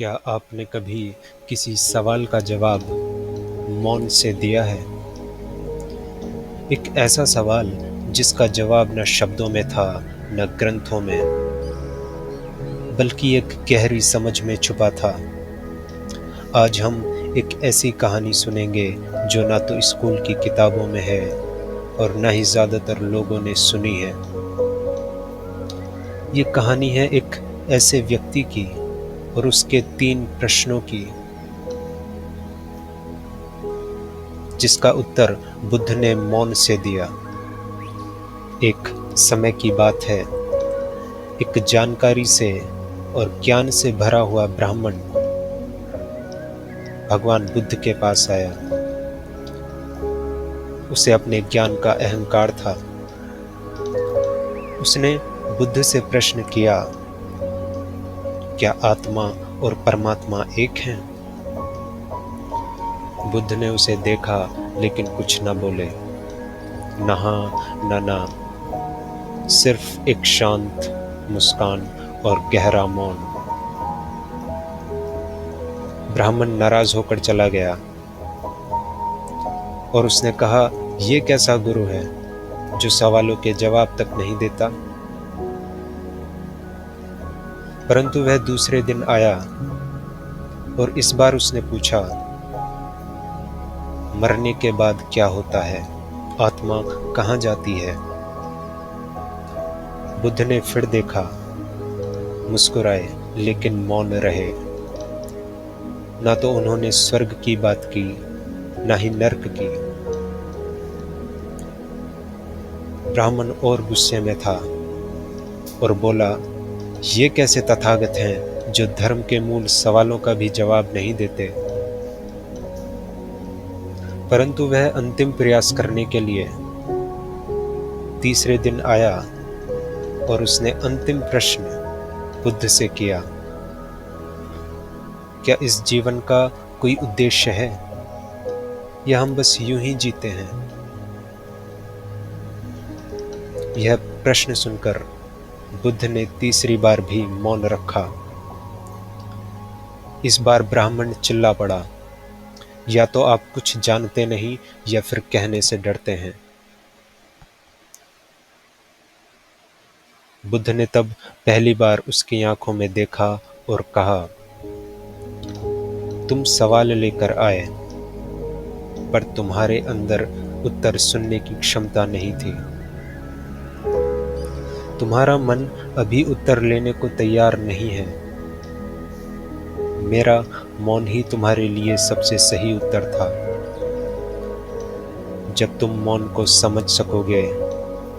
क्या आपने कभी किसी सवाल का जवाब मौन से दिया है? एक ऐसा सवाल जिसका जवाब न शब्दों में था, न ग्रंथों में, बल्कि एक गहरी समझ में छुपा था। आज हम एक ऐसी कहानी सुनेंगे जो ना तो स्कूल की किताबों में है और न ही ज़्यादातर लोगों ने सुनी है। ये कहानी है एक ऐसे व्यक्ति की और उसके 3 प्रश्नों की, जिसका उत्तर बुद्ध ने मौन से दिया। एक समय की बात है, एक जानकारी से और ज्ञान से भरा हुआ ब्राह्मण भगवान बुद्ध के पास आया। उसे अपने ज्ञान का अहंकार था। उसने बुद्ध से प्रश्न किया, क्या आत्मा और परमात्मा एक हैं? बुद्ध ने उसे देखा लेकिन कुछ न बोले, न हाँ न ना, सिर्फ एक शांत मुस्कान और गहरा मौन। ब्राह्मण नाराज होकर चला गया और उसने कहा, ये कैसा गुरु है जो सवालों के जवाब तक नहीं देता? परंतु वह दूसरे दिन आया और इस बार उसने पूछा, मरने के बाद क्या होता है? आत्मा कहाँ जाती है? बुद्ध ने फिर देखा, मुस्कुराए लेकिन मौन रहे। ना तो उन्होंने स्वर्ग की बात की, ना ही नर्क की। ब्राह्मण और गुस्से में था और बोला, ये कैसे तथागत हैं जो धर्म के मूल सवालों का भी जवाब नहीं देते? परंतु वह अंतिम प्रयास करने के लिए तीसरे दिन आया और उसने अंतिम प्रश्न बुद्ध से किया, क्या इस जीवन का कोई उद्देश्य है या हम बस यूं ही जीते हैं? यह प्रश्न सुनकर बुद्ध ने तीसरी बार भी मौन रखा। इस बार ब्राह्मण चिल्ला पड़ा, या तो आप कुछ जानते नहीं या फिर कहने से डरते हैं। बुद्ध ने तब पहली बार उसकी आंखों में देखा और कहा, तुम सवाल लेकर आए, पर तुम्हारे अंदर उत्तर सुनने की क्षमता नहीं थी। तुम्हारा मन अभी उत्तर लेने को तैयार नहीं है। मेरा मौन ही तुम्हारे लिए सबसे सही उत्तर था। जब तुम मौन को समझ सकोगे,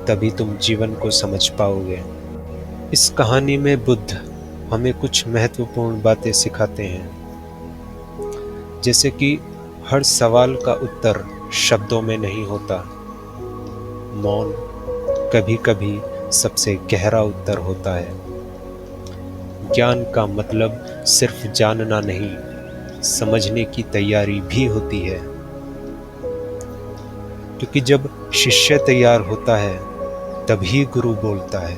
तभी तुम जीवन को समझ पाओगे। इस कहानी में बुद्ध हमें कुछ महत्वपूर्ण बातें सिखाते हैं, जैसे कि हर सवाल का उत्तर शब्दों में नहीं होता। मौन कभी कभी सबसे गहरा उत्तर होता है। ज्ञान का मतलब सिर्फ जानना नहीं, समझने की तैयारी भी होती है। क्योंकि जब शिष्य तैयार होता है, तभी गुरु बोलता है।